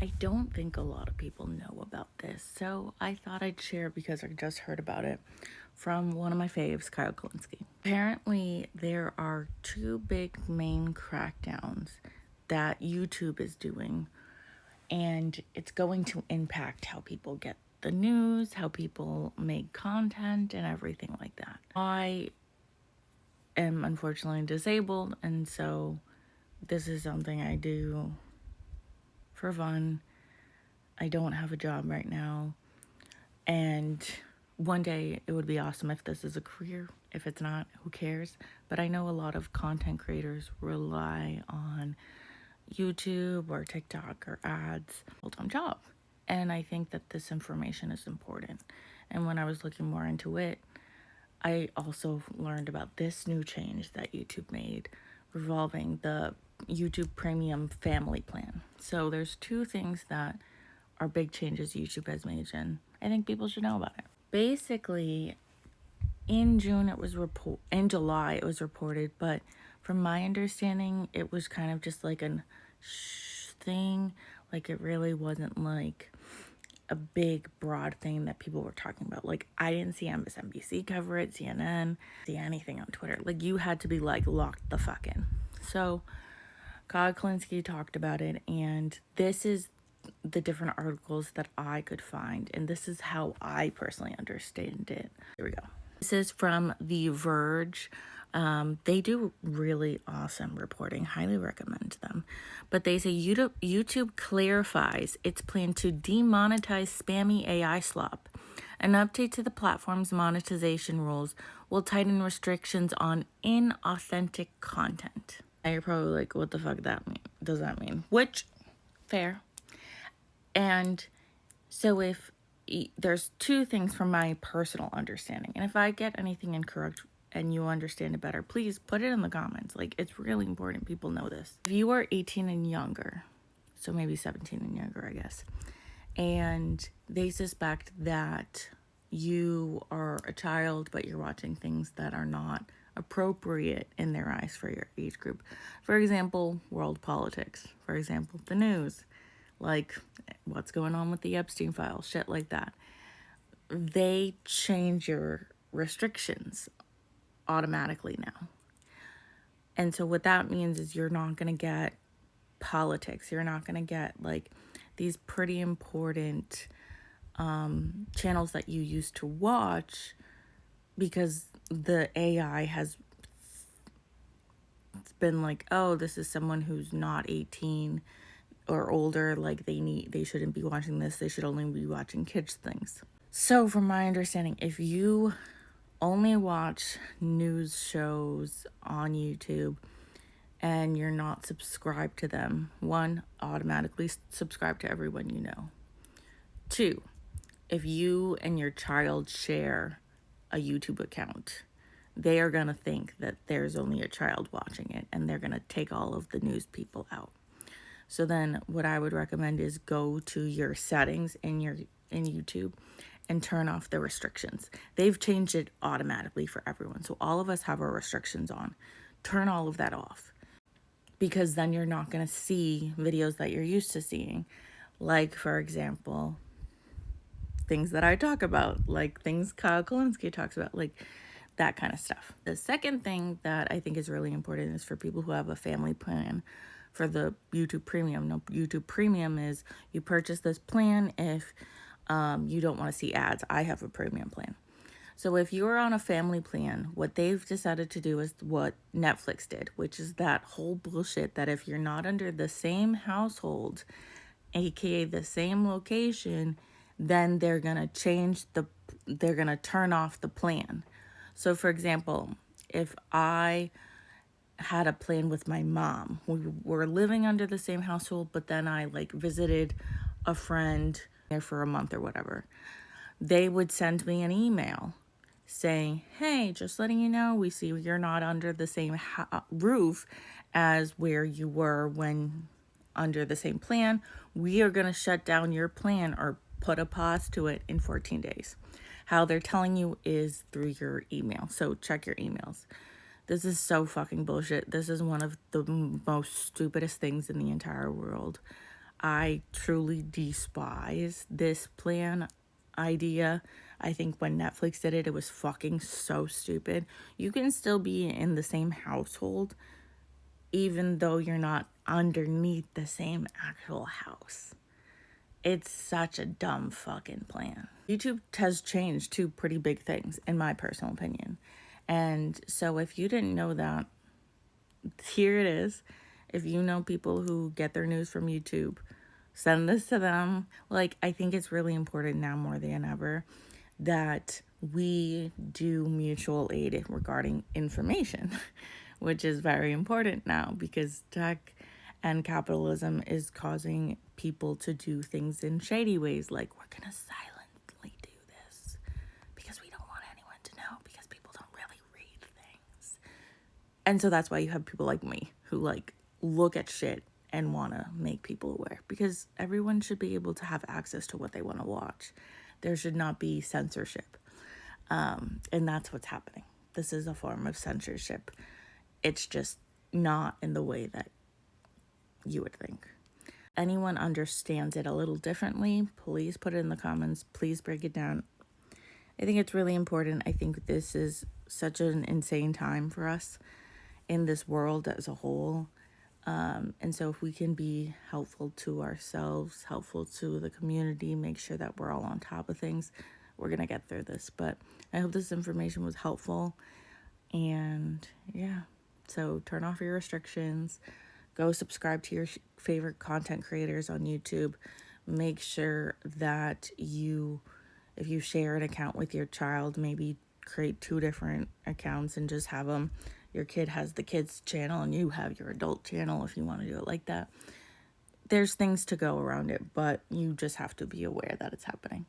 I don't think a lot of people know about this, so I thought I'd share because I just heard about it from one of my faves, Kyle Kalinske. Apparently, there are two big main crackdowns that YouTube is doing, and it's going to impact how people get the news, how people make content, and everything like that. I am unfortunately disabled, and so this is something I do for fun. I don't have a job right now. And one day it would be awesome if this is a career. If it's not, who cares? But I know a lot of content creators rely on YouTube or TikTok or ads, full-time job. And I think that this information is important. And when I was looking more into it, I also learned about this new change that YouTube made revolving the YouTube Premium Family Plan. So there's two things that are big changes YouTube has made, and I think people should know about it. Basically, in July it was reported, but from my understanding, it was kind of just like a thing. Like it really wasn't like a big broad thing that people were talking about. Like I didn't see MSNBC cover it, CNN, see anything on Twitter. Like you had to be like locked the fuck in. So Kyle Kalinske talked about it, and this is the different articles that I could find, and this is how I personally understand it. Here we go. This is from the Verge. They do really awesome reporting. Highly recommend them. But they say YouTube clarifies its plan to demonetize spammy AI slop. An update to the platform's monetization rules will tighten restrictions on inauthentic content. Now you're probably like, what the fuck does that mean? Which, fair. And so if there's two things from my personal understanding, and if I get anything incorrect and you understand it better, please put it in the comments. Like, it's really important people know this. If you are 18 and younger, so maybe 17 and younger, I guess, and they suspect that you are a child, but you're watching things that are not appropriate in their eyes for your age group. For example, world politics. For example, the news. Like what's going on with the Epstein files, shit like that. They change your restrictions automatically now. And so what that means is you're not going to get politics. You're not going to get like these pretty important channels that you used to watch because the AI has been like, oh, this is someone who's not 18 or older, like they shouldn't be watching this, they should only be watching kids things. So from my understanding, if you only watch news shows on YouTube and you're not subscribed to them, one, automatically subscribe to everyone you know. Two, if you and your child share a YouTube account, they are gonna think that there's only a child watching it and they're gonna take all of the news people out. So then what I would recommend is go to your settings in YouTube and turn off the restrictions. They've changed it automatically for everyone. So all of us have our restrictions on. Turn all of that off. Because then you're not going to see videos that you're used to seeing. Like, for example, things that I talk about. Like things Kyle Kalinske talks about. Like that kind of stuff. The second thing that I think is really important is for people who have a family plan for the YouTube Premium. No, YouTube Premium is you purchase this plan if you don't want to see ads. I have a premium plan. So if you're on a family plan, what they've decided to do is what Netflix did, which is that whole bullshit that if you're not under the same household, aka the same location, then they're going to turn off the plan. So for example, if I had a plan with my mom, we were living under the same household, but then I like visited a friend there for a month or whatever, they would send me an email saying, hey, just letting you know, we see you're not under the same roof as where you were when under the same plan. We are going to shut down your plan or put a pause to it in 14 days. How they're telling you is through your email. So check your emails. This is so fucking bullshit. This is one of the most stupidest things in the entire world. I truly despise this plan idea. I think when Netflix did it, it was fucking so stupid. You can still be in the same household even though you're not underneath the same actual house. It's such a dumb fucking plan. YouTube has changed two pretty big things, in my personal opinion. And so if you didn't know that, here it is. If you know people who get their news from YouTube, send this to them. Like, I think it's really important now more than ever that we do mutual aid regarding information, which is very important now because tech and capitalism is causing people to do things in shady ways. Like, we're gonna silently do this because we don't want anyone to know because people don't really read things. And so that's why you have people like me who like look at shit and want to make people aware, because everyone should be able to have access to what they want to watch. There should not be censorship. And that's what's happening. This is a form of censorship. It's just not in the way that you would think. Anyone understands it a little differently, please put it in the comments. Please break it down. I think it's really important. I think this is such an insane time for us in this world as a whole. And so if we can be helpful to ourselves, helpful to the community, make sure that we're all on top of things, we're going to get through this. But I hope this information was helpful. And yeah, so turn off your restrictions. Go subscribe to your favorite content creators on YouTube. Make sure that if you share an account with your child, maybe create 2 different accounts and just have them. Your kid has the kids channel and you have your adult channel if you want to do it like that. There's things to go around it, but you just have to be aware that it's happening.